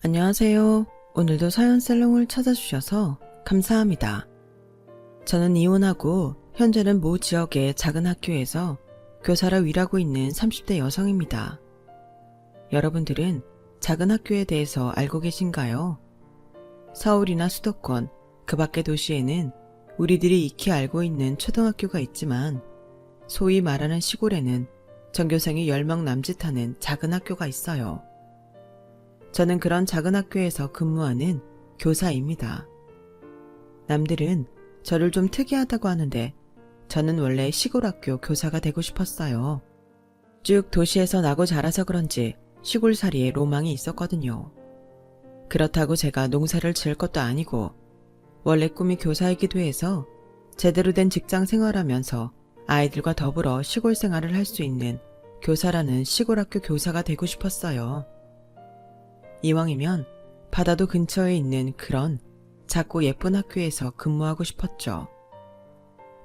안녕하세요. 오늘도 사연살롱을 찾아주셔서 감사합니다. 저는 이혼하고 현재는 모 지역의 작은 학교에서 교사로 일하고 있는 30대 여성입니다. 여러분들은 작은 학교에 대해서 알고 계신가요? 서울이나 수도권, 그 밖의 도시에는 우리들이 익히 알고 있는 초등학교가 있지만 소위 말하는 시골에는 전교생이 10명 남짓하는 작은 학교가 있어요. 저는 그런 작은 학교에서 근무하는 교사입니다. 남들은 저를 좀 특이하다고 하는데 저는 원래 시골 학교 교사가 되고 싶었어요. 쭉 도시에서 나고 자라서 그런지 시골살이에 로망이 있었거든요. 그렇다고 제가 농사를 지을 것도 아니고 원래 꿈이 교사이기도 해서 제대로 된 직장 생활하면서 아이들과 더불어 시골 생활을 할 수 있는 교사라는 시골 학교 교사가 되고 싶었어요. 이왕이면 바다도 근처에 있는 그런 작고 예쁜 학교에서 근무하고 싶었죠.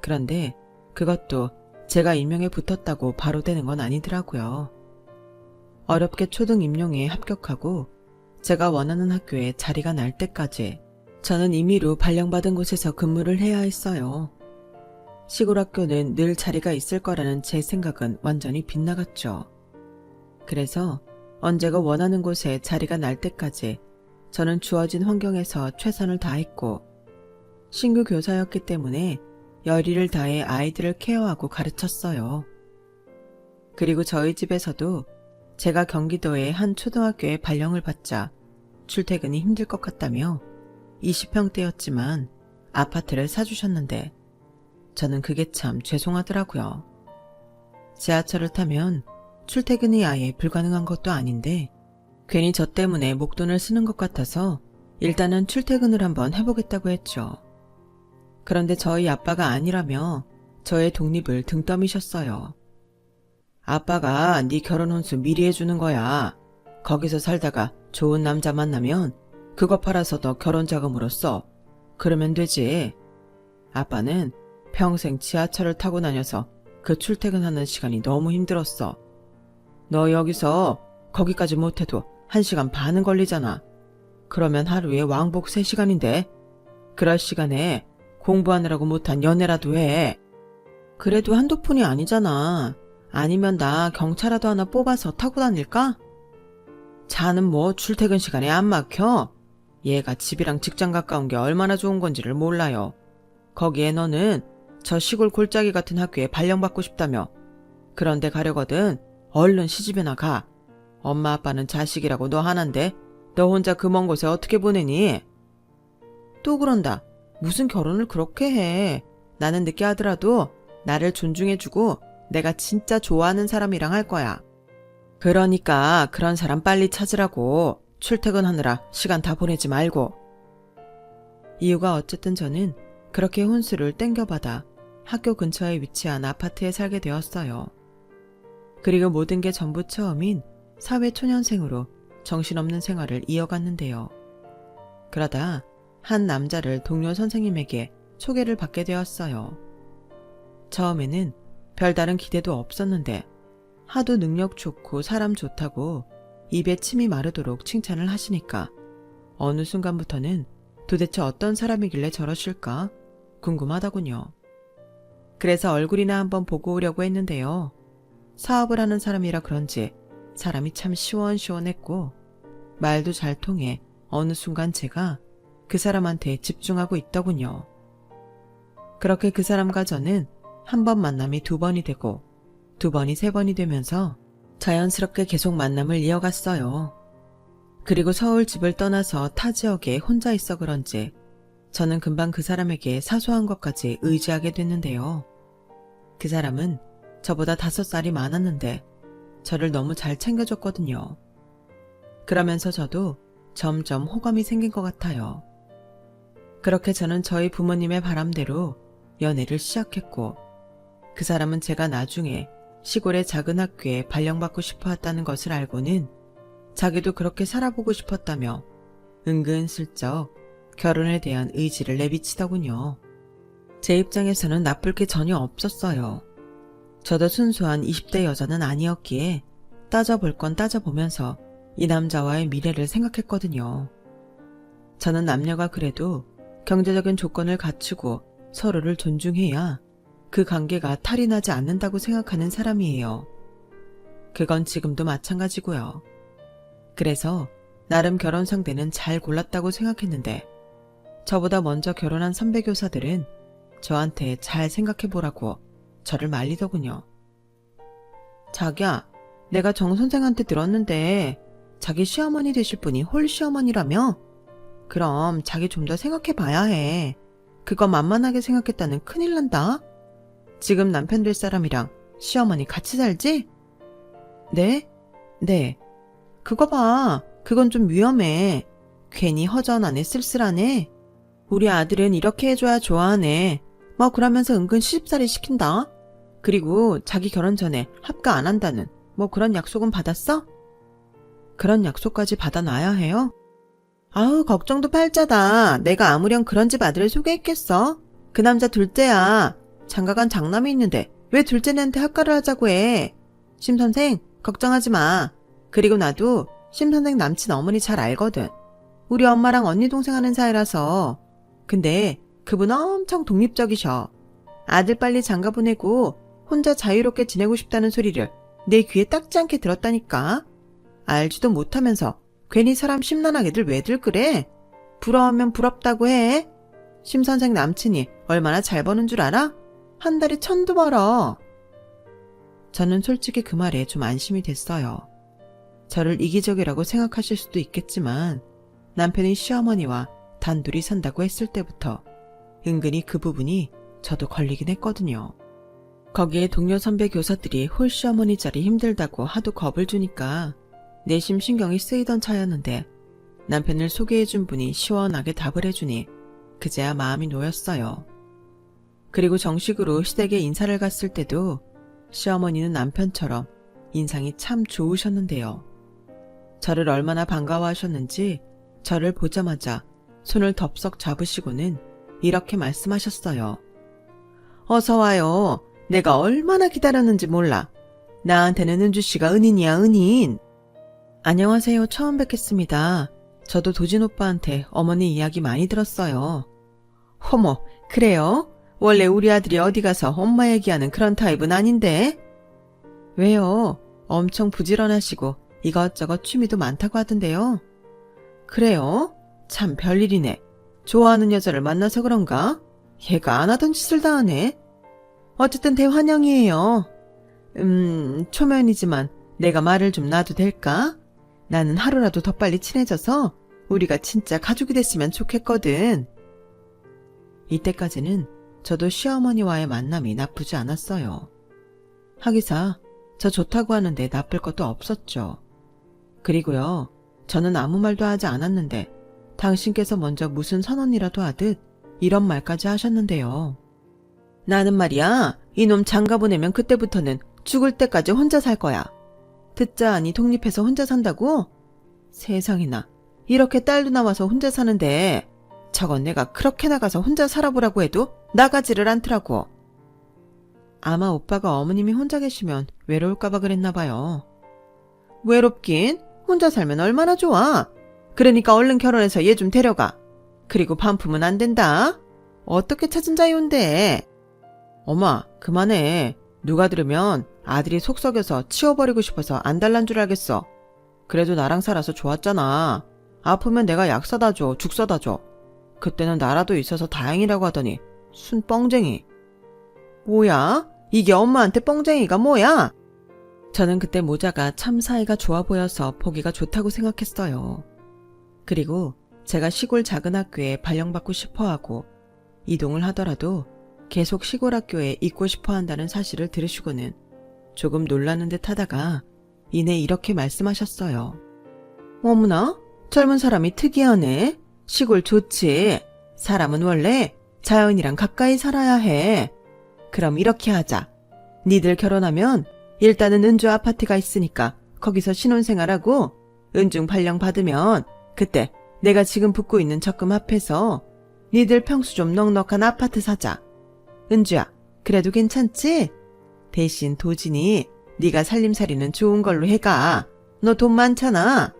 그런데 그것도 제가 임용에 붙었다고 바로 되는 건 아니더라고요. 어렵게 초등 임용에 합격하고 제가 원하는 학교에 자리가 날 때까지 저는 임의로 발령받은 곳에서 근무를 해야 했어요. 시골 학교는 늘 자리가 있을 거라는 제 생각은 완전히 빗나갔죠. 그래서 언제가 원하는 곳에 자리가 날 때까지 저는 주어진 환경에서 최선을 다했고 신규 교사였기 때문에 열의를 다해 아이들을 케어하고 가르쳤어요. 그리고 저희 집에서도 제가 경기도의 한 초등학교에 발령을 받자 출퇴근이 힘들 것 같다며 20평대였지만 아파트를 사주셨는데 저는 그게 참 죄송하더라고요. 지하철을 타면 출퇴근이 아예 불가능한 것도 아닌데 괜히 저 때문에 목돈을 쓰는 것 같아서 일단은 출퇴근을 한번 해보겠다고 했죠. 그런데 저희 아빠가 아니라며 저의 독립을 등 떠미셨어요. 아빠가 네 결혼 혼수 미리 해주는 거야. 거기서 살다가 좋은 남자 만나면 그거 팔아서 너 결혼 자금으로 써. 그러면 되지. 아빠는 평생 지하철을 타고 다녀서 그 출퇴근하는 시간이 너무 힘들었어. 너 여기서 거기까지 못해도 1시간 반은 걸리잖아. 그러면 하루에 왕복 3시간인데 그럴 시간에 공부하느라고 못한 연애라도 해. 그래도 한두 푼이 아니잖아. 아니면 나 경차라도 하나 뽑아서 타고 다닐까? 자는 뭐 출퇴근 시간에 안 막혀? 얘가 집이랑 직장 가까운 게 얼마나 좋은 건지를 몰라요. 거기에 너는 저 시골 골짜기 같은 학교에 발령받고 싶다며. 그런데 가려거든 얼른 시집이나 가. 엄마 아빠는 자식이라고 너 하나인데 너 혼자 그 먼 곳에 어떻게 보내니? 또 그런다. 무슨 결혼을 그렇게 해. 나는 늦게 하더라도 나를 존중해주고 내가 진짜 좋아하는 사람이랑 할 거야. 그러니까 그런 사람 빨리 찾으라고. 출퇴근하느라 시간 다 보내지 말고. 이유가 어쨌든 저는 그렇게 혼수를 땡겨받아 학교 근처에 위치한 아파트에 살게 되었어요. 그리고 모든 게 전부 처음인 사회초년생으로 정신없는 생활을 이어갔는데요. 그러다 한 남자를 동료 선생님에게 소개를 받게 되었어요. 처음에는 별다른 기대도 없었는데 하도 능력 좋고 사람 좋다고 입에 침이 마르도록 칭찬을 하시니까 어느 순간부터는 도대체 어떤 사람이길래 저러실까 궁금하더군요. 그래서 얼굴이나 한번 보고 오려고 했는데요. 사업을 하는 사람이라 그런지 사람이 참 시원시원했고 말도 잘 통해 어느 순간 제가 그 사람한테 집중하고 있더군요. 그렇게 그 사람과 저는 한 번 만남이 2번이 되고 2번이 3번이 되면서 자연스럽게 계속 만남을 이어갔어요. 그리고 서울 집을 떠나서 타 지역에 혼자 있어 그런지 저는 금방 그 사람에게 사소한 것까지 의지하게 됐는데요. 그 사람은 저보다 5살이 많았는데 저를 너무 잘 챙겨줬거든요. 그러면서 저도 점점 호감이 생긴 것 같아요. 그렇게 저는 저희 부모님의 바람대로 연애를 시작했고 그 사람은 제가 나중에 시골의 작은 학교에 발령받고 싶어 했다는 것을 알고는 자기도 그렇게 살아보고 싶었다며 은근슬쩍 결혼에 대한 의지를 내비치더군요. 제 입장에서는 나쁠 게 전혀 없었어요. 저도 순수한 20대 여자는 아니었기에 따져볼 건 따져보면서 이 남자와의 미래를 생각했거든요. 저는 남녀가 그래도 경제적인 조건을 갖추고 서로를 존중해야 그 관계가 탈이 나지 않는다고 생각하는 사람이에요. 그건 지금도 마찬가지고요. 그래서 나름 결혼 상대는 잘 골랐다고 생각했는데 저보다 먼저 결혼한 선배 교사들은 저한테 잘 생각해보라고 저를 말리더군요. 자기야, 내가 정 선생한테 들었는데 자기 시어머니 되실 분이 홀 시어머니라며? 그럼 자기 좀 더 생각해봐야 해. 그거 만만하게 생각했다는 큰일 난다. 지금 남편 될 사람이랑 시어머니 같이 살지? 네? 네. 그거 봐. 그건 좀 위험해. 괜히 허전하네, 쓸쓸하네. 우리 아들은 이렇게 해줘야 좋아하네. 뭐 그러면서 은근 시집살이 시킨다. 그리고 자기 결혼 전에 합가 안 한다는 뭐 그런 약속은 받았어? 그런 약속까지 받아놔야 해요? 아우, 걱정도 팔자다. 내가 아무렴 그런 집 아들을 소개했겠어? 그 남자 둘째야. 장가간 장남이 있는데 왜 둘째네한테 합가를 하자고 해. 심 선생, 걱정하지 마. 그리고 나도 심 선생 남친 어머니 잘 알거든. 우리 엄마랑 언니 동생 하는 사이라서. 근데 그분 엄청 독립적이셔. 아들 빨리 장가 보내고 혼자 자유롭게 지내고 싶다는 소리를 내 귀에 딱지 않게 들었다니까. 알지도 못하면서 괜히 사람 심란하게들 왜들 그래? 부러우면 부럽다고 해. 심 선생 남친이 얼마나 잘 버는 줄 알아? 한 달에 1,000도 벌어. 저는 솔직히 그 말에 좀 안심이 됐어요. 저를 이기적이라고 생각하실 수도 있겠지만 남편이 시어머니와 단둘이 산다고 했을 때부터 은근히 그 부분이 저도 걸리긴 했거든요. 거기에 동료 선배 교사들이 홀 시어머니 자리 힘들다고 하도 겁을 주니까 내심 신경이 쓰이던 차였는데 남편을 소개해준 분이 시원하게 답을 해주니 그제야 마음이 놓였어요. 그리고 정식으로 시댁에 인사를 갔을 때도 시어머니는 남편처럼 인상이 참 좋으셨는데요. 저를 얼마나 반가워하셨는지 저를 보자마자 손을 덥석 잡으시고는 이렇게 말씀하셨어요. 어서 와요. 내가 얼마나 기다렸는지 몰라. 나한테는 은주씨가 은인이야, 은인. 안녕하세요. 처음 뵙겠습니다. 저도 도진 오빠한테 어머니 이야기 많이 들었어요. 호모, 그래요? 원래 우리 아들이 어디 가서 엄마 얘기하는 그런 타입은 아닌데? 왜요? 엄청 부지런하시고 이것저것 취미도 많다고 하던데요. 그래요? 참 별일이네. 좋아하는 여자를 만나서 그런가? 얘가 안 하던 짓을 다 하네. 어쨌든 대환영이에요. 초면이지만 내가 말을 좀 놔도 될까? 나는 하루라도 더 빨리 친해져서 우리가 진짜 가족이 됐으면 좋겠거든. 이때까지는 저도 시어머니와의 만남이 나쁘지 않았어요. 하기사 저 좋다고 하는데 나쁠 것도 없었죠. 그리고요, 저는 아무 말도 하지 않았는데 당신께서 먼저 무슨 선언이라도 하듯 이런 말까지 하셨는데요. 나는 말이야, 이놈 장가 보내면 그때부터는 죽을 때까지 혼자 살 거야. 듣자 하니 독립해서 혼자 산다고? 세상에나, 이렇게 딸도 나와서 혼자 사는데 저건 내가 그렇게 나가서 혼자 살아보라고 해도 나가지를 않더라고. 아마 오빠가 어머님이 혼자 계시면 외로울까봐 그랬나 봐요. 외롭긴? 혼자 살면 얼마나 좋아. 그러니까 얼른 결혼해서 얘 좀 데려가. 그리고 반품은 안 된다. 어떻게 찾은 자유인데. 엄마, 그만해. 누가 들으면 아들이 속 썩여서 치워버리고 싶어서 안 달란 줄 알겠어. 그래도 나랑 살아서 좋았잖아. 아프면 내가 약 사다 줘, 죽 사다 줘. 그때는 나라도 있어서 다행이라고 하더니 순 뻥쟁이. 뭐야? 이게 엄마한테 뻥쟁이가 뭐야? 저는 그때 모자가 참 사이가 좋아 보여서 보기가 좋다고 생각했어요. 그리고 제가 시골 작은 학교에 발령받고 싶어하고 이동을 하더라도 계속 시골 학교에 있고 싶어 한다는 사실을 들으시고는 조금 놀라는 듯 하다가 이내 이렇게 말씀하셨어요. 어머나, 젊은 사람이 특이하네. 시골 좋지. 사람은 원래 자연이랑 가까이 살아야 해. 그럼 이렇게 하자. 니들 결혼하면 일단은 은주 아파트가 있으니까 거기서 신혼생활하고 은중 발령 받으면 그때 내가 지금 붓고 있는 적금 합해서 니들 평수 좀 넉넉한 아파트 사자. 은주야, 그래도 괜찮지? 대신 도진이 네가 살림살이는 좋은 걸로 해가. 너 돈 많잖아.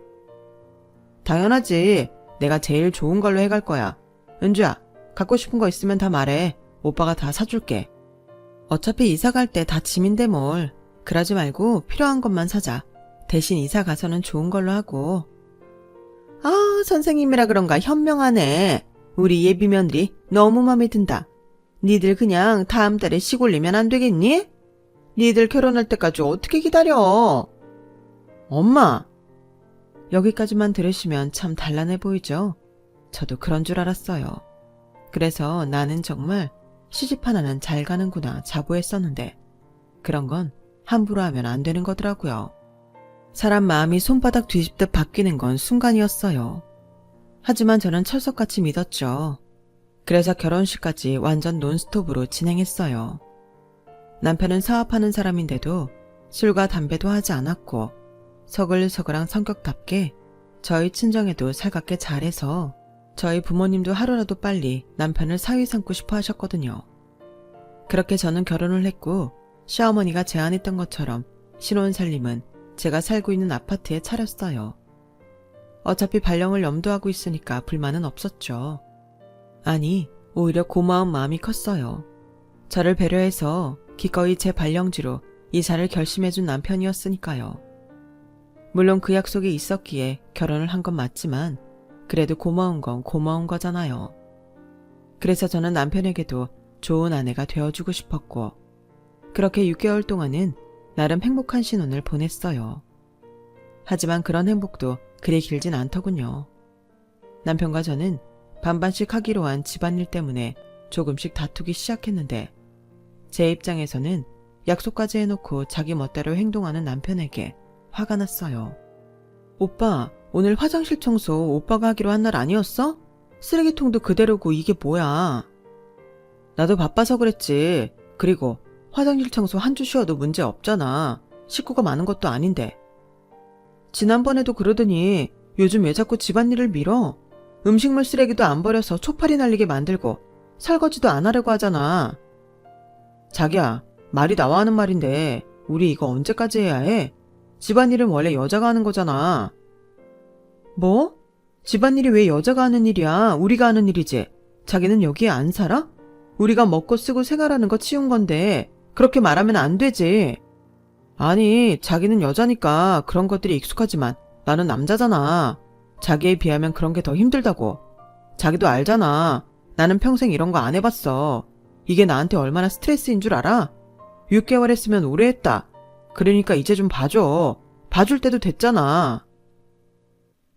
당연하지. 내가 제일 좋은 걸로 해갈 거야. 은주야, 갖고 싶은 거 있으면 다 말해. 오빠가 다 사줄게. 어차피 이사 갈 때 다 짐인데 뭘. 그러지 말고 필요한 것만 사자. 대신 이사 가서는 좋은 걸로 하고. 아, 선생님이라 그런가 현명하네. 우리 예비 며느리 너무 맘에 든다. 니들 그냥 다음 달에 시골리면 안 되겠니? 니들 결혼할 때까지 어떻게 기다려? 엄마! 여기까지만 들으시면 참 단란해 보이죠? 저도 그런 줄 알았어요. 그래서 나는 정말 시집 하나는 잘 가는구나 자부했었는데 그런 건 함부로 하면 안 되는 거더라고요. 사람 마음이 손바닥 뒤집듯 바뀌는 건 순간이었어요. 하지만 저는 철석같이 믿었죠. 그래서 결혼식까지 완전 논스톱으로 진행했어요. 남편은 사업하는 사람인데도 술과 담배도 하지 않았고 서글서글한 성격답게 저희 친정에도 살갑게 잘해서 저희 부모님도 하루라도 빨리 남편을 사위 삼고 싶어 하셨거든요. 그렇게 저는 결혼을 했고 시어머니가 제안했던 것처럼 신혼살림은 제가 살고 있는 아파트에 차렸어요. 어차피 발령을 염두하고 있으니까 불만은 없었죠. 아니, 오히려 고마운 마음이 컸어요. 저를 배려해서 기꺼이 제 발령지로 이사를 결심해준 남편이었으니까요. 물론 그 약속이 있었기에 결혼을 한 건 맞지만 그래도 고마운 건 고마운 거잖아요. 그래서 저는 남편에게도 좋은 아내가 되어주고 싶었고 그렇게 6개월 동안은 나름 행복한 신혼을 보냈어요. 하지만 그런 행복도 그리 길진 않더군요. 남편과 저는 반반씩 하기로 한 집안일 때문에 조금씩 다투기 시작했는데 제 입장에서는 약속까지 해놓고 자기 멋대로 행동하는 남편에게 화가 났어요. 오빠, 오늘 화장실 청소 오빠가 하기로 한 날 아니었어? 쓰레기통도 그대로고 이게 뭐야? 나도 바빠서 그랬지. 그리고 화장실 청소 한 주 쉬어도 문제 없잖아. 식구가 많은 것도 아닌데. 지난번에도 그러더니 요즘 왜 자꾸 집안일을 밀어? 음식물 쓰레기도 안 버려서 초파리 날리게 만들고 설거지도 안 하려고 하잖아. 자기야, 말이 나와 하는 말인데 우리 이거 언제까지 해야 해? 집안일은 원래 여자가 하는 거잖아. 뭐? 집안일이 왜 여자가 하는 일이야? 우리가 하는 일이지. 자기는 여기에 안 살아? 우리가 먹고 쓰고 생활하는 거 치운 건데 그렇게 말하면 안 되지. 아니, 자기는 여자니까 그런 것들이 익숙하지만 나는 남자잖아. 자기에 비하면 그런 게 더 힘들다고. 자기도 알잖아. 나는 평생 이런 거 안 해봤어. 이게 나한테 얼마나 스트레스인 줄 알아? 6개월 했으면 오래 했다. 그러니까 이제 좀 봐줘. 봐줄 때도 됐잖아.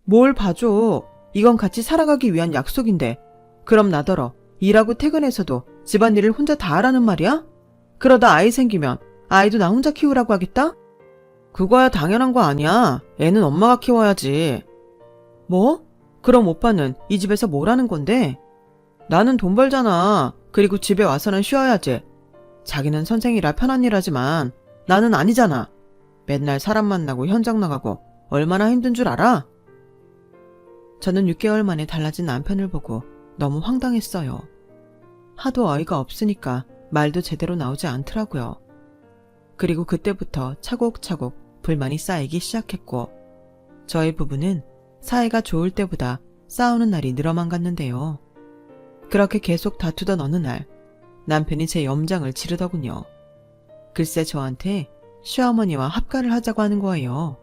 뭘 봐줘. 이건 같이 살아가기 위한 약속인데 그럼 나더러 일하고 퇴근해서도 집안일을 혼자 다 하라는 말이야? 그러다 아이 생기면 아이도 나 혼자 키우라고 하겠다? 그거야 당연한 거 아니야. 애는 엄마가 키워야지. 뭐? 그럼 오빠는 이 집에서 뭘 하는 건데? 나는 돈 벌잖아. 그리고 집에 와서는 쉬어야지. 자기는 선생이라 편한 일 하지만 나는 아니잖아. 맨날 사람 만나고 현장 나가고 얼마나 힘든 줄 알아? 저는 6개월 만에 달라진 남편을 보고 너무 황당했어요. 하도 어이가 없으니까 말도 제대로 나오지 않더라고요. 그리고 그때부터 차곡차곡 불만이 쌓이기 시작했고 저희 부부는 사이가 좋을 때보다 싸우는 날이 늘어만 갔는데요. 그렇게 계속 다투던 어느 날 남편이 제 염장을 지르더군요. 글쎄 저한테 시어머니와 합가를 하자고 하는 거예요.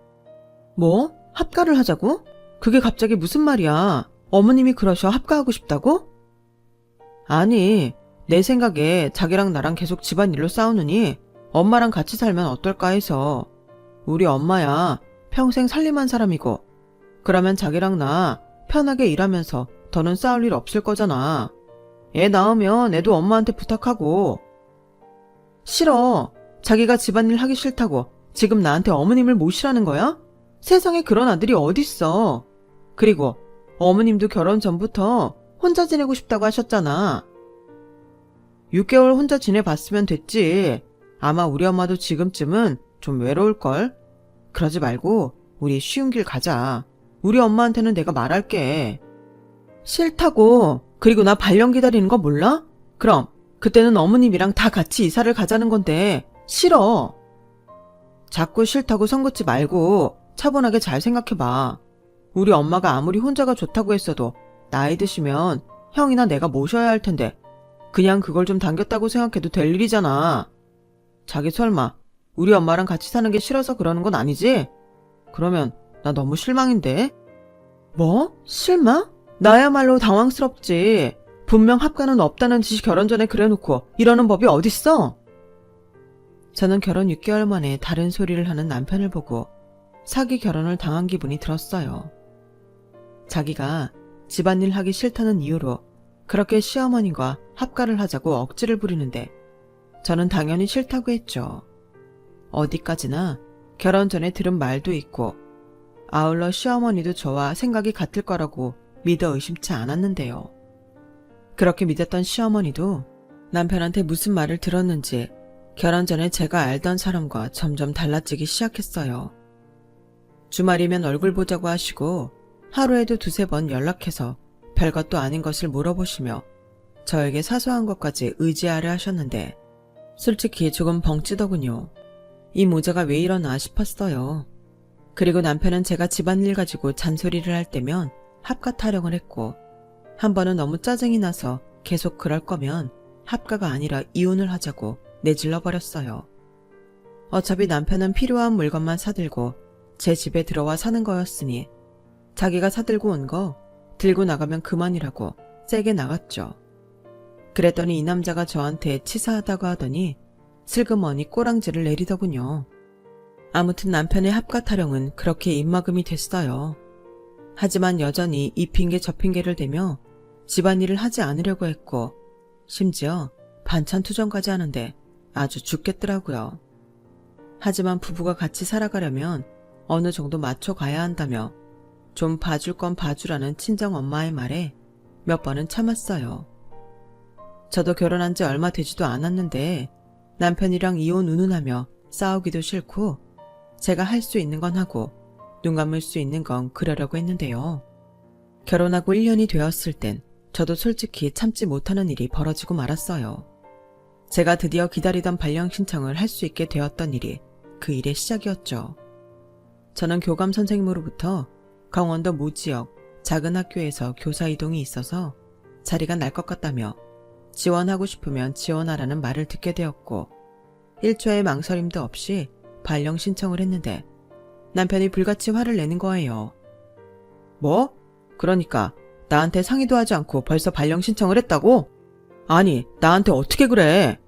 뭐? 합가를 하자고? 그게 갑자기 무슨 말이야? 어머님이 그러셔 합가하고 싶다고? 아니, 내 생각에 자기랑 나랑 계속 집안일로 싸우느니 엄마랑 같이 살면 어떨까 해서. 우리 엄마야 평생 살림한 사람이고 그러면 자기랑 나 편하게 일하면서 더는 싸울 일 없을 거잖아. 애 낳으면 애도 엄마한테 부탁하고. 싫어. 자기가 집안일 하기 싫다고 지금 나한테 어머님을 모시라는 거야? 세상에 그런 아들이 어딨어. 그리고 어머님도 결혼 전부터 혼자 지내고 싶다고 하셨잖아. 6개월 혼자 지내봤으면 됐지. 아마 우리 엄마도 지금쯤은 좀 외로울걸. 그러지 말고 우리 쉬운 길 가자. 우리 엄마한테는 내가 말할게. 싫다고. 그리고 나 발령 기다리는 거 몰라? 그럼 그때는 어머님이랑 다 같이 이사를 가자는 건데 싫어. 자꾸 싫다고 선 긋지 말고 차분하게 잘 생각해봐. 우리 엄마가 아무리 혼자가 좋다고 했어도 나이 드시면 형이나 내가 모셔야 할 텐데 그냥 그걸 좀 당겼다고 생각해도 될 일이잖아. 자기 설마 우리 엄마랑 같이 사는 게 싫어서 그러는 건 아니지? 그러면 나 너무 실망인데? 뭐? 실망? 나야말로 당황스럽지. 분명 합가는 없다는 듯이 결혼 전에 그래놓고 이러는 법이 어딨어? 저는 결혼 6개월 만에 다른 소리를 하는 남편을 보고 사기 결혼을 당한 기분이 들었어요. 자기가 집안일 하기 싫다는 이유로 그렇게 시어머니와 합가를 하자고 억지를 부리는데 저는 당연히 싫다고 했죠. 어디까지나 결혼 전에 들은 말도 있고 아울러 시어머니도 저와 생각이 같을 거라고 믿어 의심치 않았는데요. 그렇게 믿었던 시어머니도 남편한테 무슨 말을 들었는지 결혼 전에 제가 알던 사람과 점점 달라지기 시작했어요. 주말이면 얼굴 보자고 하시고 하루에도 2-3번 연락해서 별것도 아닌 것을 물어보시며 저에게 사소한 것까지 의지하려 하셨는데 솔직히 조금 벙찌더군요. 이 모자가 왜 이러나 싶었어요. 그리고 남편은 제가 집안일 가지고 잔소리를 할 때면 합가 타령을 했고 한 번은 너무 짜증이 나서 계속 그럴 거면 합가가 아니라 이혼을 하자고 내질러 버렸어요. 어차피 남편은 필요한 물건만 사들고 제 집에 들어와 사는 거였으니 자기가 사들고 온 거 들고 나가면 그만이라고 세게 나갔죠. 그랬더니 이 남자가 저한테 치사하다고 하더니 슬그머니 꼬랑지를 내리더군요. 아무튼 남편의 합가 타령은 그렇게 입막음이 됐어요. 하지만 여전히 이 핑계 저 핑계를 대며 집안일을 하지 않으려고 했고 심지어 반찬 투정까지 하는데 아주 죽겠더라고요. 하지만 부부가 같이 살아가려면 어느 정도 맞춰가야 한다며 좀 봐줄 건 봐주라는 친정엄마의 말에 몇 번은 참았어요. 저도 결혼한 지 얼마 되지도 않았는데 남편이랑 이혼 운운하며 싸우기도 싫고 제가 할 수 있는 건 하고 눈 감을 수 있는 건 그러려고 했는데요. 결혼하고 1년이 되었을 땐 저도 솔직히 참지 못하는 일이 벌어지고 말았어요. 제가 드디어 기다리던 발령 신청을 할 수 있게 되었던 일이 그 일의 시작이었죠. 저는 교감 선생님으로부터 강원도 모 지역 작은 학교에서 교사 이동이 있어서 자리가 날 것 같다며 지원하고 싶으면 지원하라는 말을 듣게 되었고 1초의 망설임도 없이 발령 신청을 했는데 남편이 불같이 화를 내는 거예요. 뭐? 그러니까 나한테 상의도 하지 않고 벌써 발령 신청을 했다고? 아니, 나한테 어떻게 그래?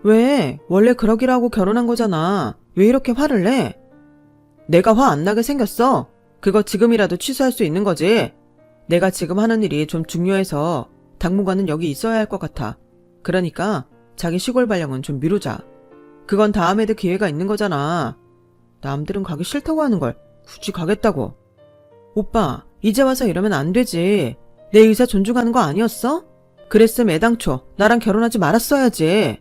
왜? 원래 그러기로 하고 결혼한 거잖아. 왜 이렇게 화를 내? 내가 화 안 나게 생겼어? 그거 지금이라도 취소할 수 있는 거지. 내가 지금 하는 일이 좀 중요해서 당분간은 여기 있어야 할 것 같아. 그러니까 자기 시골 발령은 좀 미루자. 그건 다음에도 기회가 있는 거잖아. 남들은 가기 싫다고 하는 걸 굳이 가겠다고. 오빠, 이제 와서 이러면 안 되지. 내 의사 존중하는 거 아니었어? 그랬으면 애당초 나랑 결혼하지 말았어야지.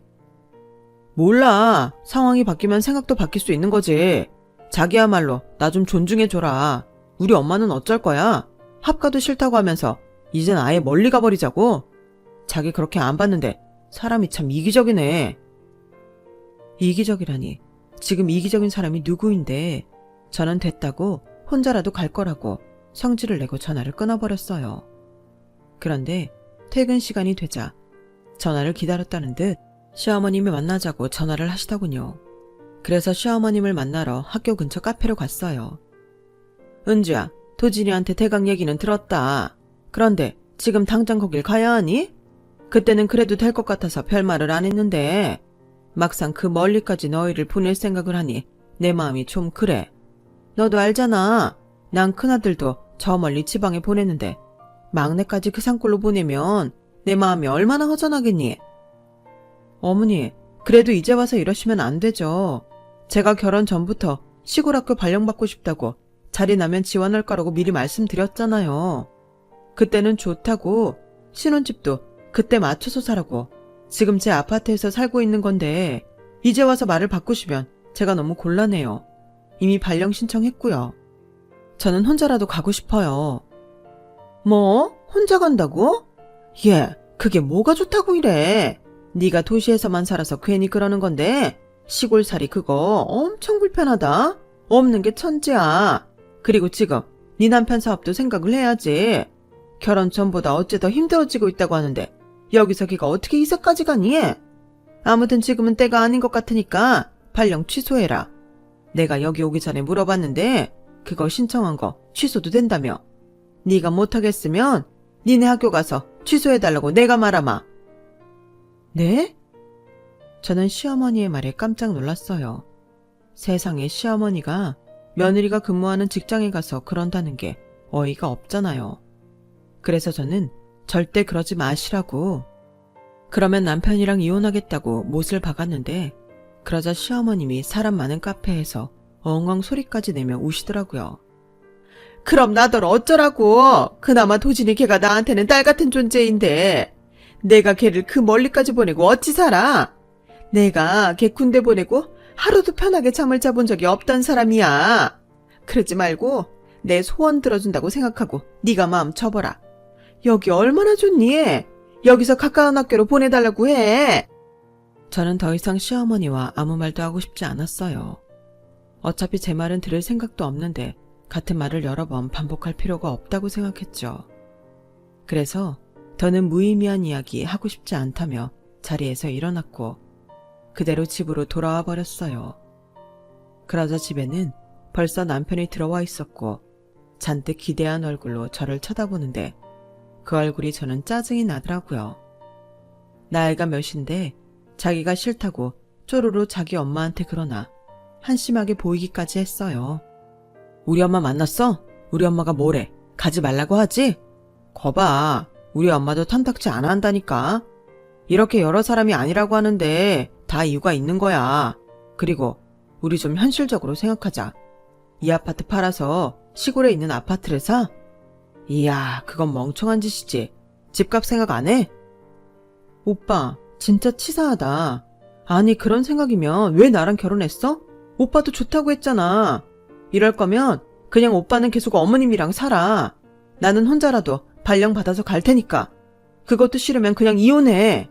몰라. 상황이 바뀌면 생각도 바뀔 수 있는 거지. 자기야말로 나 좀 존중해줘라. 우리 엄마는 어쩔 거야? 합가도 싫다고 하면서 이젠 아예 멀리 가버리자고? 자기 그렇게 안 봤는데 사람이 참 이기적이네. 이기적이라니. 지금 이기적인 사람이 누구인데 저는 됐다고 혼자라도 갈 거라고 성질을 내고 전화를 끊어버렸어요. 그런데 퇴근 시간이 되자 전화를 기다렸다는 듯 시어머님이 만나자고 전화를 하시더군요. 그래서 시어머님을 만나러 학교 근처 카페로 갔어요. 은주야, 도진이한테 대강 얘기는 들었다. 그런데 지금 당장 거길 가야 하니? 그때는 그래도 될 것 같아서 별말을 안 했는데 막상 그 멀리까지 너희를 보낼 생각을 하니 내 마음이 좀 그래. 너도 알잖아. 난 큰아들도 저 멀리 지방에 보냈는데 막내까지 그 산골로 보내면 내 마음이 얼마나 허전하겠니? 어머니, 그래도 이제 와서 이러시면 안 되죠. 제가 결혼 전부터 시골 학교 발령받고 싶다고 자리 나면 지원할 거라고 미리 말씀드렸잖아요. 그때는 좋다고 신혼집도 그때 맞춰서 사라고 지금 제 아파트에서 살고 있는 건데 이제 와서 말을 바꾸시면 제가 너무 곤란해요. 이미 발령 신청했고요. 저는 혼자라도 가고 싶어요. 뭐? 혼자 간다고? 얘, 그게 뭐가 좋다고 이래. 네가 도시에서만 살아서 괜히 그러는 건데 시골살이 그거 엄청 불편하다. 없는 게 천지야. 그리고 지금 네 남편 사업도 생각을 해야지. 결혼 전보다 어째 더 힘들어지고 있다고 하는데 여기서 걔가 어떻게 이사까지 가니? 아무튼 지금은 때가 아닌 것 같으니까 발령 취소해라. 내가 여기 오기 전에 물어봤는데 그거 신청한 거 취소도 된다며. 네가 못하겠으면 니네 학교 가서 취소해달라고 내가 말하마. 네? 저는 시어머니의 말에 깜짝 놀랐어요. 세상에 시어머니가 며느리가 근무하는 직장에 가서 그런다는 게 어이가 없잖아요. 그래서 저는 절대 그러지 마시라고. 그러면 남편이랑 이혼하겠다고 못을 박았는데 그러자 시어머님이 사람 많은 카페에서 엉엉 소리까지 내며 우시더라고요. 그럼 나더러 어쩌라고. 그나마 도진이 걔가 나한테는 딸 같은 존재인데 내가 걔를 그 멀리까지 보내고 어찌 살아. 내가 걔 군대 보내고 하루도 편하게 잠을 자본 적이 없단 사람이야. 그러지 말고 내 소원 들어준다고 생각하고 네가 마음 접어라. 여기 얼마나 좋니? 여기서 가까운 학교로 보내달라고 해. 저는 더 이상 시어머니와 아무 말도 하고 싶지 않았어요. 어차피 제 말은 들을 생각도 없는데 같은 말을 여러 번 반복할 필요가 없다고 생각했죠. 그래서 더는 무의미한 이야기 하고 싶지 않다며 자리에서 일어났고 그대로 집으로 돌아와 버렸어요. 그러자 집에는 벌써 남편이 들어와 있었고 잔뜩 기대한 얼굴로 저를 쳐다보는데 그 얼굴이 저는 짜증이 나더라고요. 나이가 몇인데 자기가 싫다고 쪼르르 자기 엄마한테 그러나 한심하게 보이기까지 했어요. 우리 엄마 만났어? 우리 엄마가 뭐래? 가지 말라고 하지? 거봐, 우리 엄마도 탐탁지 않아 한다니까. 이렇게 여러 사람이 아니라고 하는데 다 이유가 있는 거야. 그리고 우리 좀 현실적으로 생각하자. 이 아파트 팔아서 시골에 있는 아파트를 사? 이야, 그건 멍청한 짓이지. 집값 생각 안 해? 오빠, 진짜 치사하다. 아니, 그런 생각이면 왜 나랑 결혼했어? 오빠도 좋다고 했잖아. 이럴 거면 그냥 오빠는 계속 어머님이랑 살아. 나는 혼자라도 발령 받아서 갈 테니까. 그것도 싫으면 그냥 이혼해.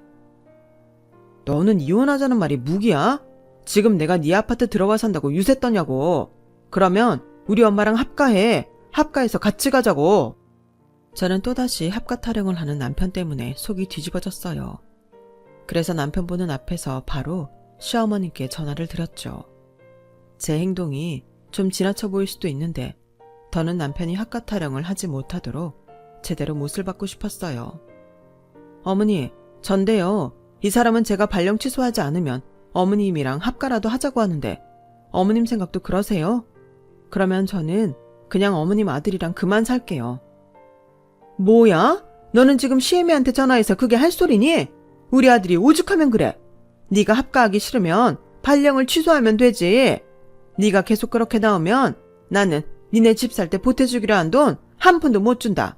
너는 이혼하자는 말이 무기야? 지금 내가 네 아파트 들어와 산다고 유세 떠냐고. 그러면 우리 엄마랑 합가해. 합가해서 같이 가자고. 저는 또다시 합가 타령을 하는 남편 때문에 속이 뒤집어졌어요. 그래서 남편 보는 앞에서 바로 시어머님께 전화를 드렸죠. 제 행동이 좀 지나쳐 보일 수도 있는데 더는 남편이 합가 타령을 하지 못하도록 제대로 못을 받고 싶었어요. 어머니, 전데요. 이 사람은 제가 발령 취소하지 않으면 어머님이랑 합가라도 하자고 하는데 어머님 생각도 그러세요? 그러면 저는 그냥 어머님 아들이랑 그만 살게요. 뭐야? 너는 지금 시애미한테 전화해서 그게 할 소리니? 우리 아들이 오죽하면 그래. 네가 합가하기 싫으면 발령을 취소하면 되지. 네가 계속 그렇게 나오면 나는 니네 집 살 때 보태주기로 한 돈 한 푼도 못 준다.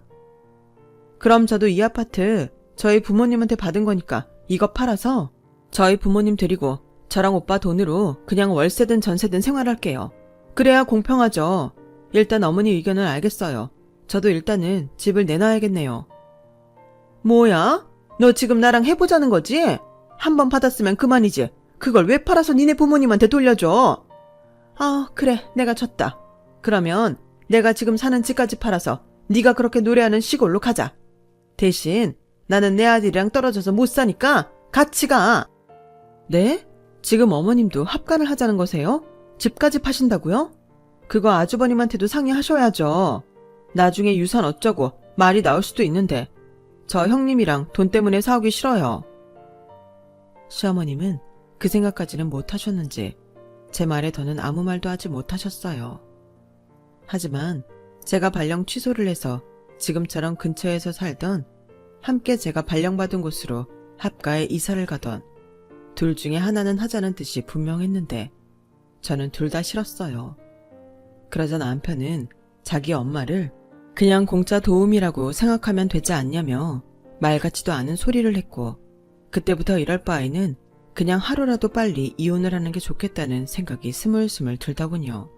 그럼 저도 이 아파트 저희 부모님한테 받은 거니까 이거 팔아서 저희 부모님 드리고 저랑 오빠 돈으로 그냥 월세든 전세든 생활할게요. 그래야 공평하죠. 일단 어머니 의견을 알겠어요. 저도 일단은 집을 내놔야겠네요. 뭐야? 너 지금 나랑 해보자는 거지? 한 번 받았으면 그만이지. 그걸 왜 팔아서 니네 부모님한테 돌려줘? 아, 그래. 내가 졌다. 그러면 내가 지금 사는 집까지 팔아서 네가 그렇게 노래하는 시골로 가자. 대신 나는 내 아들이랑 떨어져서 못 사니까 같이 가. 네? 지금 어머님도 합가를 하자는 거세요? 집까지 파신다고요? 그거 아주버님한테도 상의하셔야죠. 나중에 유산 어쩌고 말이 나올 수도 있는데 저 형님이랑 돈 때문에 싸우기 싫어요. 시어머님은 그 생각까지는 못 하셨는지 제 말에 더는 아무 말도 하지 못하셨어요. 하지만 제가 발령 취소를 해서 지금처럼 근처에서 살던 함께 제가 발령받은 곳으로 합가에 이사를 가던 둘 중에 하나는 하자는 뜻이 분명했는데 저는 둘 다 싫었어요. 그러자 남편은 자기 엄마를 그냥 공짜 도움이라고 생각하면 되지 않냐며 말 같지도 않은 소리를 했고 그때부터 이럴 바에는 그냥 하루라도 빨리 이혼을 하는 게 좋겠다는 생각이 스물스물 들더군요.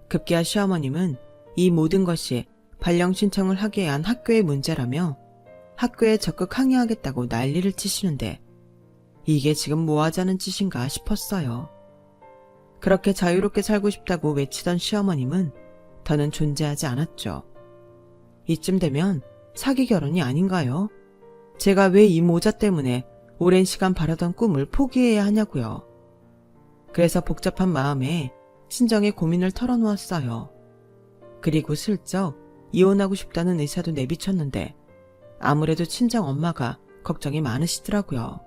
급기야 시어머님은 이 모든 것이 발령 신청을 하게 한 학교의 문제라며 학교에 적극 항의하겠다고 난리를 치시는데 이게 지금 뭐 하자는 짓인가 싶었어요. 그렇게 자유롭게 살고 싶다고 외치던 시어머님은 더는 존재하지 않았죠. 이쯤 되면 사기 결혼이 아닌가요? 제가 왜 이 모자 때문에 오랜 시간 바라던 꿈을 포기해야 하냐고요. 그래서 복잡한 마음에 친정에 고민을 털어놓았어요. 그리고 슬쩍 이혼하고 싶다는 의사도 내비쳤는데 아무래도 친정 엄마가 걱정이 많으시더라고요.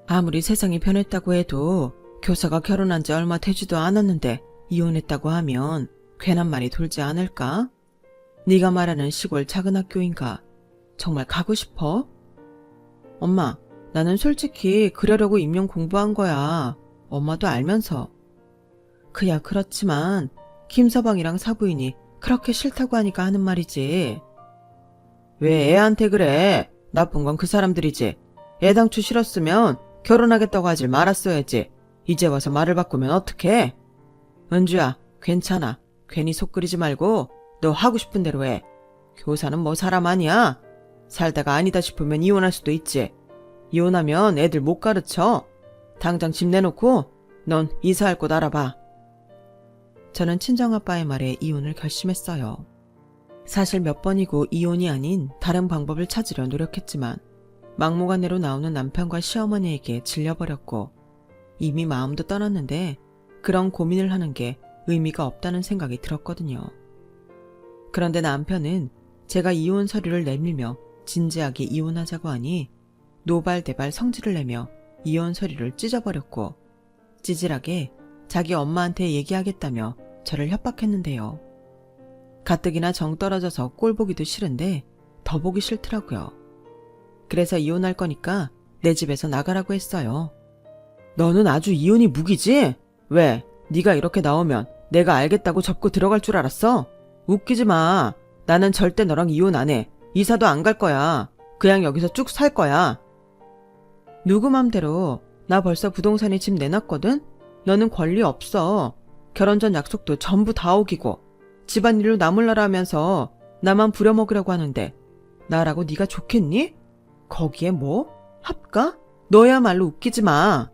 아무리 세상이 변했다고 해도 교사가 결혼한 지 얼마 되지도 않았는데 이혼했다고 하면 괜한 말이 돌지 않을까? 네가 말하는 시골 작은 학교인가? 정말 가고 싶어? 엄마, 나는 솔직히 그러려고 임용 공부한 거야. 엄마도 알면서. 그야 그렇지만 김서방이랑 사부인이 그렇게 싫다고 하니까 하는 말이지. 왜 애한테 그래? 나쁜 건 그 사람들이지. 애당초 싫었으면 결혼하겠다고 하질 말았어야지. 이제 와서 말을 바꾸면 어떡해? 은주야, 괜찮아. 괜히 속 끓이지 말고 너 하고 싶은 대로 해. 교사는 뭐 사람 아니야? 살다가 아니다 싶으면 이혼할 수도 있지. 이혼하면 애들 못 가르쳐. 당장 집 내놓고 넌 이사할 곳 알아봐. 저는 친정아빠의 말에 이혼을 결심했어요. 사실 몇 번이고 이혼이 아닌 다른 방법을 찾으려 노력했지만 막무가내로 나오는 남편과 시어머니에게 질려버렸고 이미 마음도 떠났는데 그런 고민을 하는 게 의미가 없다는 생각이 들었거든요. 그런데 남편은 제가 이혼 서류를 내밀며 진지하게 이혼하자고 하니 노발대발 성질을 내며 이혼 서류를 찢어버렸고 찌질하게 자기 엄마한테 얘기하겠다며 저를 협박했는데요. 가뜩이나 정 떨어져서 꼴 보기도 싫은데 더 보기 싫더라고요. 그래서 이혼할 거니까 내 집에서 나가라고 했어요. 너는 아주 이혼이 무기지? 왜? 네가 이렇게 나오면 내가 알겠다고 접고 들어갈 줄 알았어? 웃기지 마. 나는 절대 너랑 이혼 안 해. 이사도 안 갈 거야. 그냥 여기서 쭉 살 거야. 누구 맘대로. 나 벌써 부동산에 집 내놨거든? 너는 권리 없어. 결혼 전 약속도 전부 다 어기고 집안일로 나몰라라 하면서 나만 부려먹으려고 하는데 나라고 네가 좋겠니? 거기에 뭐? 합가? 너야말로 웃기지 마.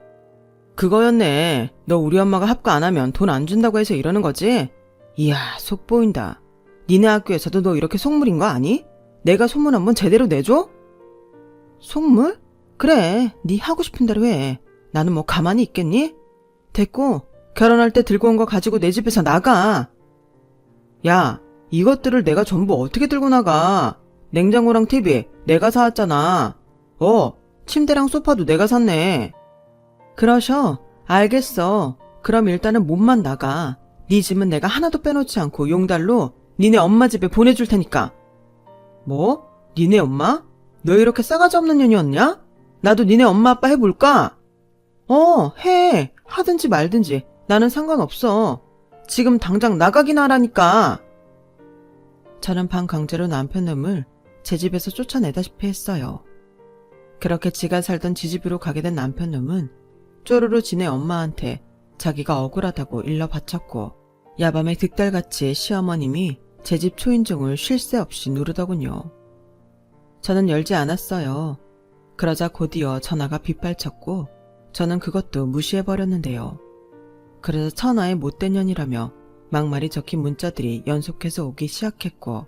그거였네. 너 우리 엄마가 합가 안 하면 돈 안 준다고 해서 이러는 거지? 이야, 속 보인다. 니네 학교에서도 너 이렇게 속물인 거 아니? 내가 소문 한번 제대로 내줘? 속물? 그래, 네 하고 싶은 대로 해. 나는 뭐 가만히 있겠니? 됐고, 결혼할 때 들고 온 거 가지고 내 집에서 나가. 야, 이것들을 내가 전부 어떻게 들고 나가? 냉장고랑 TV 내가 사왔잖아. 침대랑 소파도 내가 샀네. 그러셔. 알겠어. 그럼 일단은 몸만 나가. 네 집은 내가 하나도 빼놓지 않고 용달로 니네 엄마 집에 보내줄 테니까. 뭐? 니네 엄마? 너 이렇게 싸가지 없는 년이었냐? 나도 니네 엄마 아빠 해볼까? 해. 하든지 말든지 나는 상관없어. 지금 당장 나가기나 하라니까. 저는 반강제로 남편 놈을 제 집에서 쫓아내다시피 했어요. 그렇게 지가 살던 지집으로 가게 된 남편 놈은 쪼르르 지네 엄마한테 자기가 억울하다고 일러 바쳤고 야밤에 득달같이 시어머님이 제 집 초인종을 쉴 새 없이 누르더군요. 저는 열지 않았어요. 그러자 곧이어 전화가 빗발쳤고 저는 그것도 무시해버렸는데요. 그래서 천하의 못된 년이라며 막말이 적힌 문자들이 연속해서 오기 시작했고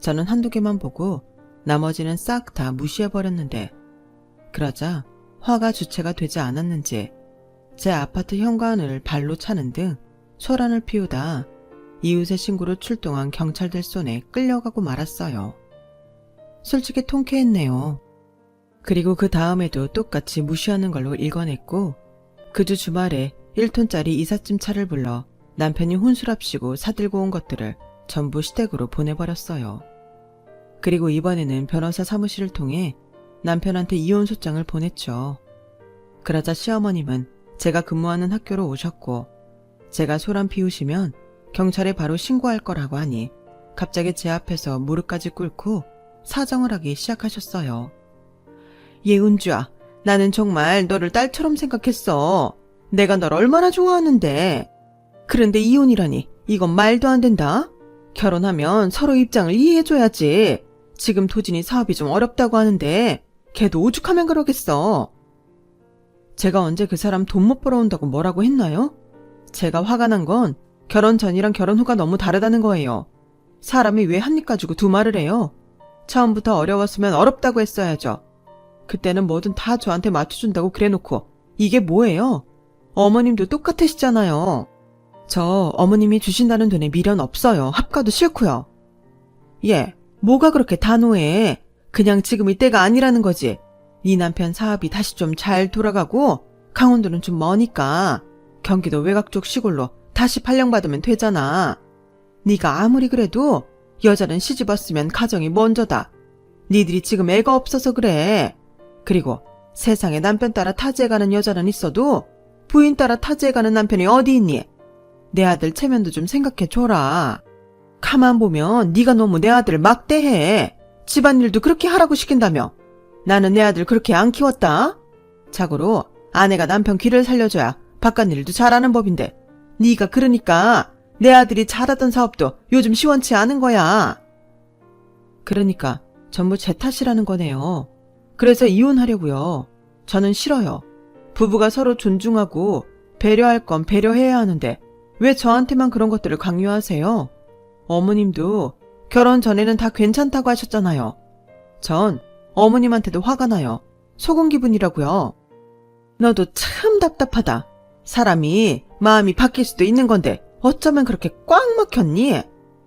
저는 한두 개만 보고 나머지는 싹 다 무시해버렸는데 그러자 화가 주체가 되지 않았는지 제 아파트 현관을 발로 차는 등 소란을 피우다 이웃의 신고로 출동한 경찰들 손에 끌려가고 말았어요. 솔직히 통쾌했네요. 그리고 그 다음에도 똑같이 무시하는 걸로 일궈냈고 그 주 주말에 1톤짜리 이삿짐 차를 불러 남편이 혼술합시고 사들고 온 것들을 전부 시댁으로 보내버렸어요. 그리고 이번에는 변호사 사무실을 통해 남편한테 이혼 소장을 보냈죠. 그러자 시어머님은 제가 근무하는 학교로 오셨고 제가 소란 피우시면 경찰에 바로 신고할 거라고 하니 갑자기 제 앞에서 무릎까지 꿇고 사정을 하기 시작하셨어요. 예은주야, 나는 정말 너를 딸처럼 생각했어. 내가 널 얼마나 좋아하는데. 그런데 이혼이라니 이건 말도 안 된다. 결혼하면 서로 입장을 이해해줘야지. 지금 도진이 사업이 좀 어렵다고 하는데 걔도 오죽하면 그러겠어. 제가 언제 그 사람 돈 못 벌어온다고 뭐라고 했나요? 제가 화가 난 건 결혼 전이랑 결혼 후가 너무 다르다는 거예요. 사람이 왜 한 입 가지고 두 말을 해요? 처음부터 어려웠으면 어렵다고 했어야죠. 그때는 뭐든 다 저한테 맞춰준다고 그래놓고 이게 뭐예요? 어머님도 똑같으시잖아요. 저 어머님이 주신다는 돈에 미련 없어요. 합가도 싫고요. 예, 뭐가 그렇게 단호해. 그냥 지금이 때가 아니라는 거지. 네 남편 사업이 다시 좀 잘 돌아가고 강원도는 좀 머니까 경기도 외곽 쪽 시골로 다시 발령받으면 되잖아. 네가 아무리 그래도 여자는 시집 왔으면 가정이 먼저다. 니들이 지금 애가 없어서 그래. 그리고 세상에 남편 따라 타지해가는 여자는 있어도 부인 따라 타지해가는 남편이 어디 있니? 내 아들 체면도 좀 생각해줘라. 가만 보면 네가 너무 내 아들을 막대해. 집안일도 그렇게 하라고 시킨다며. 나는 내 아들 그렇게 안 키웠다. 자고로 아내가 남편 귀를 살려줘야 바깥일도 잘하는 법인데 네가 그러니까 내 아들이 잘하던 사업도 요즘 시원치 않은 거야. 그러니까 전부 제 탓이라는 거네요. 그래서 이혼하려고요. 저는 싫어요. 부부가 서로 존중하고 배려할 건 배려해야 하는데 왜 저한테만 그런 것들을 강요하세요? 어머님도 결혼 전에는 다 괜찮다고 하셨잖아요. 전 어머님한테도 화가 나요. 속은 기분이라고요. 너도 참 답답하다. 사람이 마음이 바뀔 수도 있는 건데 어쩌면 그렇게 꽉 막혔니?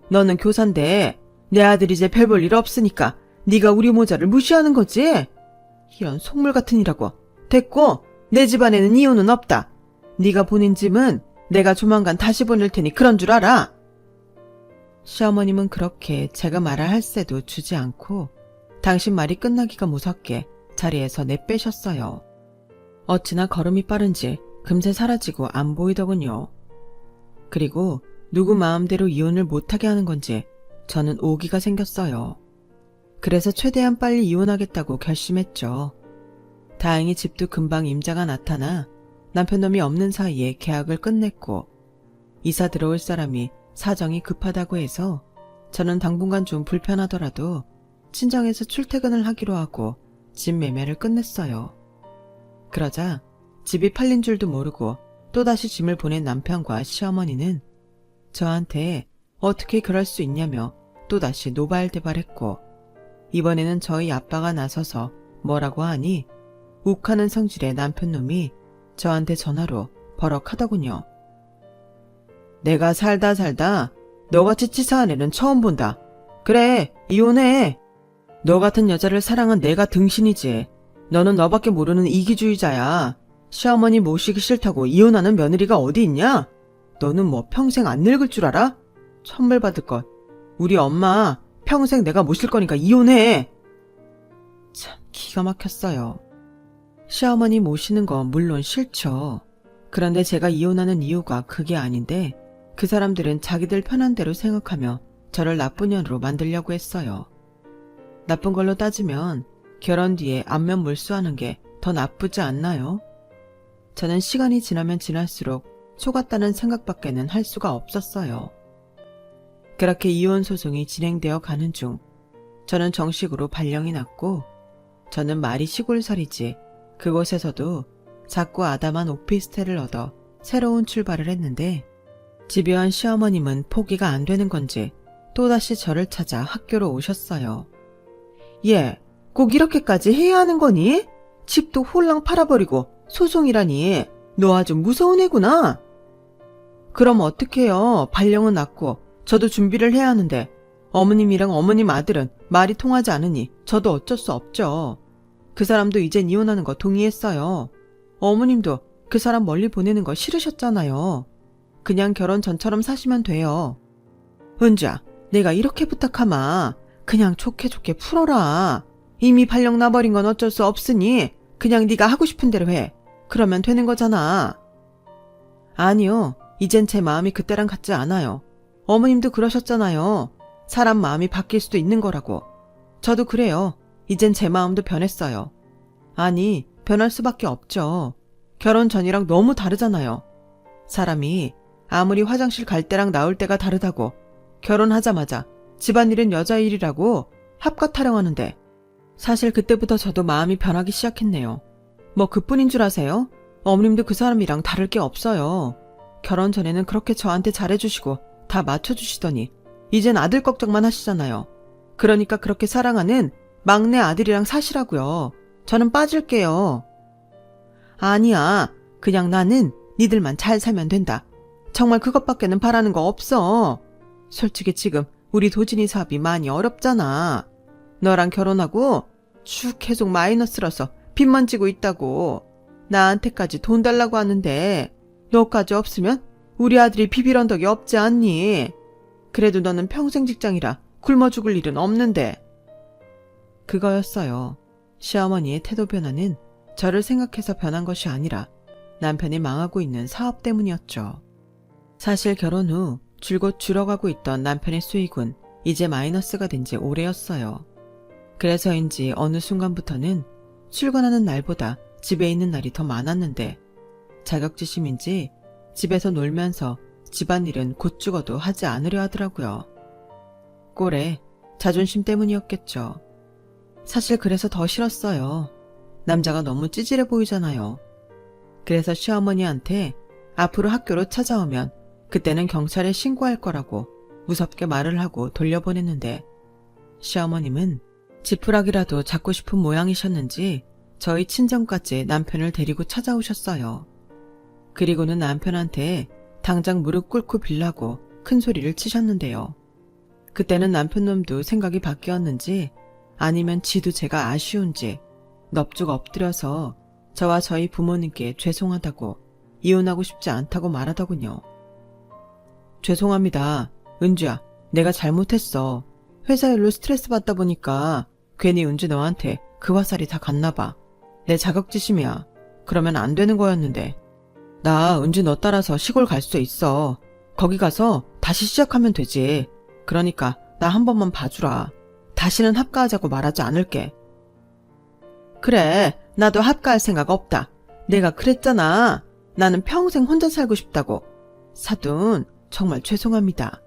너는 교사인데 내 아들이 이제 별 볼 일 없으니까 네가 우리 모자를 무시하는 거지? 이런 속물 같은 이라고. 됐고 내 집안에는 이혼은 없다. 네가 보낸 집은 내가 조만간 다시 보낼 테니 그런 줄 알아. 시어머님은 그렇게 제가 말할 할 새도 주지 않고 당신 말이 끝나기가 무섭게 자리에서 내빼셨어요. 어찌나 걸음이 빠른지 금세 사라지고 안 보이더군요. 그리고 누구 마음대로 이혼을 못하게 하는 건지 저는 오기가 생겼어요. 그래서 최대한 빨리 이혼하겠다고 결심했죠. 다행히 집도 금방 임자가 나타나 남편놈이 없는 사이에 계약을 끝냈고 이사 들어올 사람이 사정이 급하다고 해서 저는 당분간 좀 불편하더라도 친정에서 출퇴근을 하기로 하고 집 매매를 끝냈어요. 그러자 집이 팔린 줄도 모르고 또다시 짐을 보낸 남편과 시어머니는 저한테 어떻게 그럴 수 있냐며 또다시 노발대발했고 이번에는 저희 아빠가 나서서 뭐라고 하니 욱하는 성질의 남편놈이 저한테 전화로 버럭하더군요. 내가 살다 너같이 치사한 애는 처음 본다. 그래, 이혼해. 너 같은 여자를 사랑한 내가 등신이지. 너는 너밖에 모르는 이기주의자야. 시어머니 모시기 싫다고 이혼하는 며느리가 어디 있냐? 너는 뭐 평생 안 늙을 줄 알아? 천벌 받을 것. 우리 엄마 평생 내가 모실 거니까 이혼해. 참 기가 막혔어요. 시어머니 모시는 건 물론 싫죠. 그런데 제가 이혼하는 이유가 그게 아닌데 그 사람들은 자기들 편한 대로 생각하며 저를 나쁜 년으로 만들려고 했어요. 나쁜 걸로 따지면 결혼 뒤에 안면 몰수하는 게 더 나쁘지 않나요? 저는 시간이 지나면 지날수록 속았다는 생각밖에는 할 수가 없었어요. 그렇게 이혼 소송이 진행되어 가는 중 저는 정식으로 발령이 났고 저는 말이 시골살이지 그곳에서도 작고 아담한 오피스텔을 얻어 새로운 출발을 했는데 집요한 시어머님은 포기가 안 되는 건지 또다시 저를 찾아 학교로 오셨어요. 얘, 꼭 이렇게까지 해야 하는 거니? 집도 홀랑 팔아버리고 소송이라니. 너 아주 무서운 애구나. 그럼 어떡해요. 발령은 났고 저도 준비를 해야 하는데 어머님이랑 어머님 아들은 말이 통하지 않으니 저도 어쩔 수 없죠. 그 사람도 이젠 이혼하는 거 동의했어요. 어머님도 그 사람 멀리 보내는 거 싫으셨잖아요. 그냥 결혼 전처럼 사시면 돼요. 은주야, 내가 이렇게 부탁하마. 그냥 좋게 풀어라. 이미 발령 나버린 건 어쩔 수 없으니 그냥 네가 하고 싶은 대로 해. 그러면 되는 거잖아. 아니요. 이젠 제 마음이 그때랑 같지 않아요. 어머님도 그러셨잖아요. 사람 마음이 바뀔 수도 있는 거라고. 저도 그래요. 이젠 제 마음도 변했어요. 아니, 변할 수밖에 없죠. 결혼 전이랑 너무 다르잖아요. 사람이 아무리 화장실 갈 때랑 나올 때가 다르다고 결혼하자마자 집안일은 여자 일이라고 합과 타령하는데 사실 그때부터 저도 마음이 변하기 시작했네요. 뭐 그뿐인 줄 아세요? 어머님도 그 사람이랑 다를 게 없어요. 결혼 전에는 그렇게 저한테 잘해주시고 다 맞춰주시더니 이젠 아들 걱정만 하시잖아요. 그러니까 그렇게 사랑하는 막내 아들이랑 사시라고요. 저는 빠질게요. 아니야. 그냥 나는 니들만 잘 살면 된다. 정말 그것밖에는 바라는 거 없어. 솔직히 지금 우리 도진이 사업이 많이 어렵잖아. 너랑 결혼하고 쭉 계속 마이너스라서 빚만 지고 있다고. 나한테까지 돈 달라고 하는데 너까지 없으면 우리 아들이 비빌 언덕이 없지 않니? 그래도 너는 평생 직장이라 굶어 죽을 일은 없는데. 그거였어요. 시어머니의 태도 변화는 저를 생각해서 변한 것이 아니라 남편이 망하고 있는 사업 때문이었죠. 사실 결혼 후 줄곧 줄어가고 있던 남편의 수익은 이제 마이너스가 된 지 오래였어요. 그래서인지 어느 순간부터는 출근하는 날보다 집에 있는 날이 더 많았는데 자격지심인지 집에서 놀면서 집안일은 곧 죽어도 하지 않으려 하더라고요. 꼴에 자존심 때문이었겠죠. 사실 그래서 더 싫었어요. 남자가 너무 찌질해 보이잖아요. 그래서 시어머니한테 앞으로 학교로 찾아오면 그때는 경찰에 신고할 거라고 무섭게 말을 하고 돌려보냈는데 시어머님은 지푸라기라도 잡고 싶은 모양이셨는지 저희 친정까지 남편을 데리고 찾아오셨어요. 그리고는 남편한테 당장 무릎 꿇고 빌라고 큰 소리를 치셨는데요. 그때는 남편 놈도 생각이 바뀌었는지 아니면 지도 제가 아쉬운지 넙죽 엎드려서 저와 저희 부모님께 죄송하다고 이혼하고 싶지 않다고 말하더군요. 죄송합니다. 은주야, 내가 잘못했어. 회사 일로 스트레스 받다 보니까 괜히 은주 너한테 그 화살이 다 갔나 봐. 내 자격지심이야. 그러면 안 되는 거였는데. 나 은주 너 따라서 시골 갈 수 있어. 거기 가서 다시 시작하면 되지. 그러니까 나 한 번만 봐주라. 다시는 합가하자고 말하지 않을게. 그래, 나도 합가할 생각 없다. 내가 그랬잖아. 나는 평생 혼자 살고 싶다고. 사돈, 정말 죄송합니다.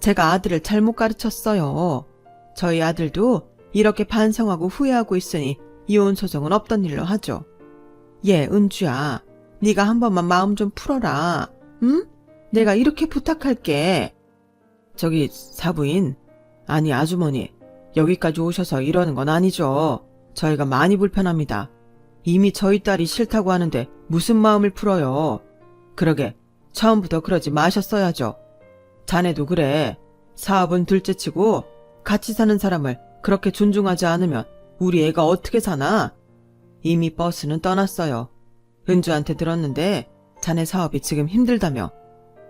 제가 아들을 잘못 가르쳤어요. 저희 아들도 이렇게 반성하고 후회하고 있으니 이혼 소송은 없던 일로 하죠. 예, 은주야. 네가 한 번만 마음 좀 풀어라. 응? 내가 이렇게 부탁할게. 저기 사부인, 아니 아주머니, 여기까지 오셔서 이러는 건 아니죠. 저희가 많이 불편합니다. 이미 저희 딸이 싫다고 하는데 무슨 마음을 풀어요. 그러게 처음부터 그러지 마셨어야죠. 자네도 그래. 사업은 둘째치고 같이 사는 사람을 그렇게 존중하지 않으면 우리 애가 어떻게 사나? 이미 버스는 떠났어요. 은주한테 들었는데 자네 사업이 지금 힘들다며.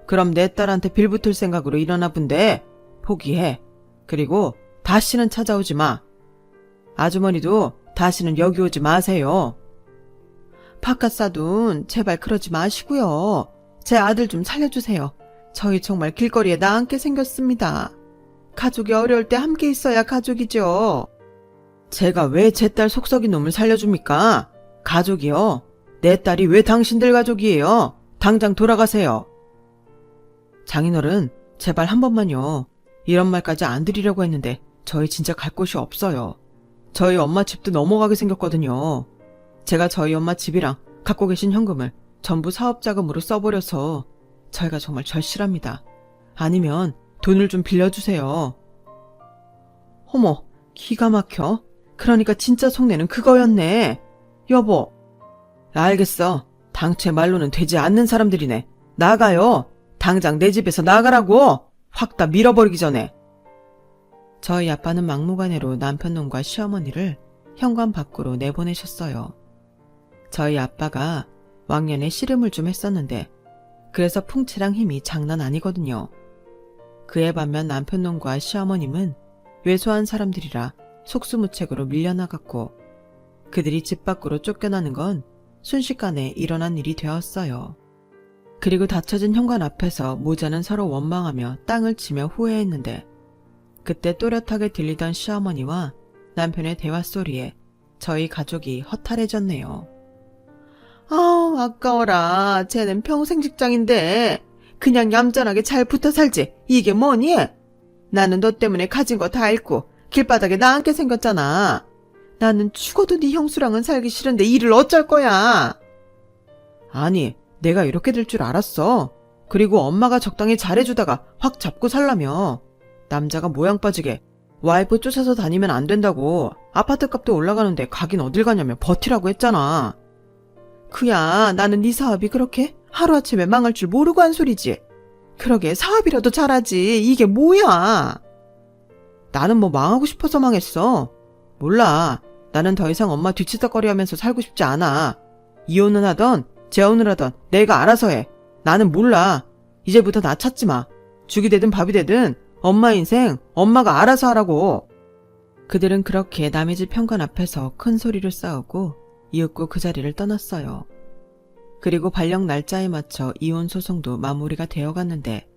그럼 내 딸한테 빌붙을 생각으로 일어나 본데 포기해. 그리고 다시는 찾아오지 마. 아주머니도 다시는 여기 오지 마세요. 바깥사돈 제발 그러지 마시고요. 제 아들 좀 살려주세요. 저희 정말 길거리에 나앉게 생겼습니다. 가족이 어려울 때 함께 있어야 가족이죠. 제가 왜 제 딸 속썩인 놈을 살려줍니까? 가족이요? 내 딸이 왜 당신들 가족이에요? 당장 돌아가세요. 장인어른, 제발 한 번만요. 이런 말까지 안 드리려고 했는데 저희 진짜 갈 곳이 없어요. 저희 엄마 집도 넘어가게 생겼거든요. 제가 저희 엄마 집이랑 갖고 계신 현금을 전부 사업자금으로 써버려서 저희가 정말 절실합니다. 아니면 돈을 좀 빌려주세요. 어머, 기가 막혀. 그러니까 진짜 속내는 그거였네. 여보. 알겠어. 당최 말로는 되지 않는 사람들이네. 나가요. 당장 내 집에서 나가라고. 확 다 밀어버리기 전에. 저희 아빠는 막무가내로 남편놈과 시어머니를 현관 밖으로 내보내셨어요. 저희 아빠가 왕년에 씨름을 좀 했었는데 그래서 풍채랑 힘이 장난 아니거든요. 그에 반면 남편놈과 시어머님은 왜소한 사람들이라 속수무책으로 밀려나갔고 그들이 집 밖으로 쫓겨나는 건 순식간에 일어난 일이 되었어요. 그리고 닫혀진 현관 앞에서 모자는 서로 원망하며 땅을 치며 후회했는데 그때 또렷하게 들리던 시어머니와 남편의 대화 소리에 저희 가족이 허탈해졌네요. 아우 아까워라. 쟤는 평생 직장인데 그냥 얌전하게 잘 붙어 살지. 이게 뭐니? 나는 너 때문에 가진 거 다 잃고 길바닥에 나앉게 생겼잖아. 나는 죽어도 네 형수랑은 살기 싫은데 일을 어쩔 거야. 아니 내가 이렇게 될 줄 알았어. 그리고 엄마가 적당히 잘해주다가 확 잡고 살라며. 남자가 모양 빠지게 와이프 쫓아서 다니면 안 된다고. 아파트 값도 올라가는데 가긴 어딜 가냐며 버티라고 했잖아. 그야 나는 네 사업이 그렇게 하루아침에 망할 줄 모르고 한 소리지. 그러게 사업이라도 잘하지. 이게 뭐야. 나는 뭐 망하고 싶어서 망했어. 몰라. 나는 더 이상 엄마 뒤치다거리하면서 살고 싶지 않아. 이혼을 하던 재혼을 하던 내가 알아서 해. 나는 몰라. 이제부터 나 찾지 마. 죽이 되든 밥이 되든 엄마 인생 엄마가 알아서 하라고. 그들은 그렇게 남의 집 현관 앞에서 큰 소리로 싸우고 이윽고 그 자리를 떠났어요. 그리고 발령 날짜에 맞춰 이혼 소송도 마무리가 되어갔는데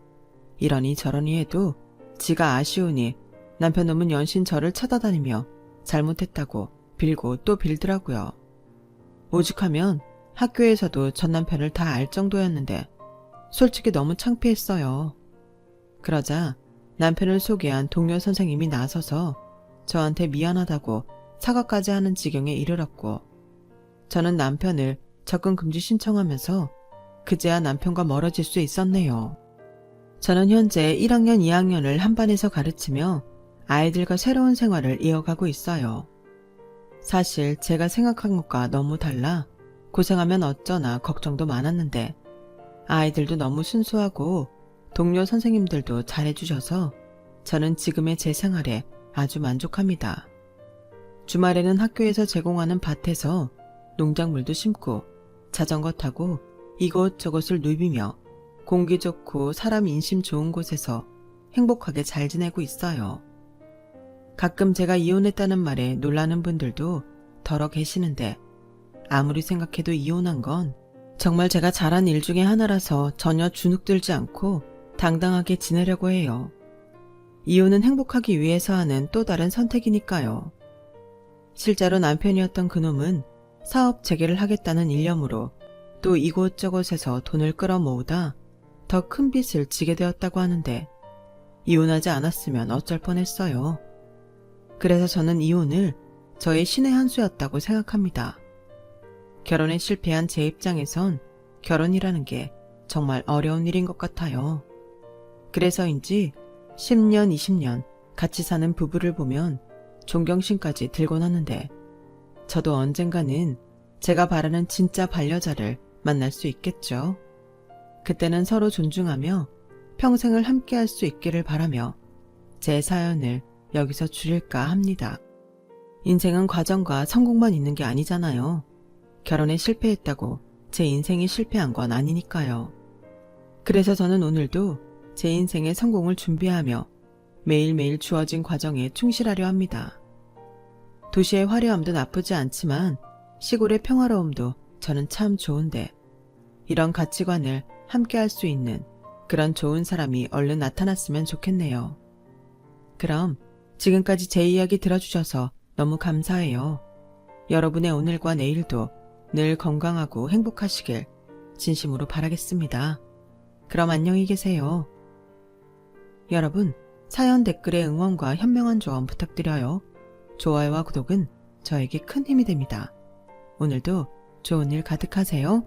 이러니 저러니 해도 지가 아쉬우니 남편 놈은 연신 저를 찾아다니며 잘못했다고 빌고 또 빌더라고요. 오죽하면 학교에서도 전 남편을 다 알 정도였는데 솔직히 너무 창피했어요. 그러자 남편을 소개한 동료 선생님이 나서서 저한테 미안하다고 사과까지 하는 지경에 이르렀고 저는 남편을 접근 금지 신청하면서 그제야 남편과 멀어질 수 있었네요. 저는 현재 1학년 2학년을 한 반에서 가르치며 아이들과 새로운 생활을 이어가고 있어요. 사실 제가 생각한 것과 너무 달라 고생하면 어쩌나 걱정도 많았는데 아이들도 너무 순수하고 동료 선생님들도 잘해주셔서 저는 지금의 제 생활에 아주 만족합니다. 주말에는 학교에서 제공하는 밭에서 농작물도 심고 자전거 타고 이곳저곳을 누비며 공기 좋고 사람 인심 좋은 곳에서 행복하게 잘 지내고 있어요. 가끔 제가 이혼했다는 말에 놀라는 분들도 더러 계시는데 아무리 생각해도 이혼한 건 정말 제가 잘한 일 중에 하나라서 전혀 주눅들지 않고 당당하게 지내려고 해요. 이혼은 행복하기 위해서 하는 또 다른 선택이니까요. 실제로 남편이었던 그놈은 사업 재개를 하겠다는 일념으로 또 이곳저곳에서 돈을 끌어모으다 더 큰 빚을 지게 되었다고 하는데 이혼하지 않았으면 어쩔 뻔했어요. 그래서 저는 이혼을 저의 신의 한 수였다고 생각합니다. 결혼에 실패한 제 입장에선 결혼이라는 게 정말 어려운 일인 것 같아요. 그래서인지 10년, 20년 같이 사는 부부를 보면 존경심까지 들곤 하는데 저도 언젠가는 제가 바라는 진짜 반려자를 만날 수 있겠죠. 그때는 서로 존중하며 평생을 함께할 수 있기를 바라며 제 사연을 여기서 줄일까 합니다. 인생은 과정과 성공만 있는 게 아니잖아요. 결혼에 실패했다고 제 인생이 실패한 건 아니니까요. 그래서 저는 오늘도 제 인생의 성공을 준비하며 매일매일 주어진 과정에 충실하려 합니다. 도시의 화려함도 나쁘지 않지만 시골의 평화로움도 저는 참 좋은데 이런 가치관을 함께 할 수 있는 그런 좋은 사람이 얼른 나타났으면 좋겠네요. 그럼 지금까지 제 이야기 들어주셔서 너무 감사해요. 여러분의 오늘과 내일도 늘 건강하고 행복하시길 진심으로 바라겠습니다. 그럼 안녕히 계세요. 여러분, 사연 댓글에 응원과 현명한 조언 부탁드려요. 좋아요와 구독은 저에게 큰 힘이 됩니다. 오늘도 좋은 일 가득하세요.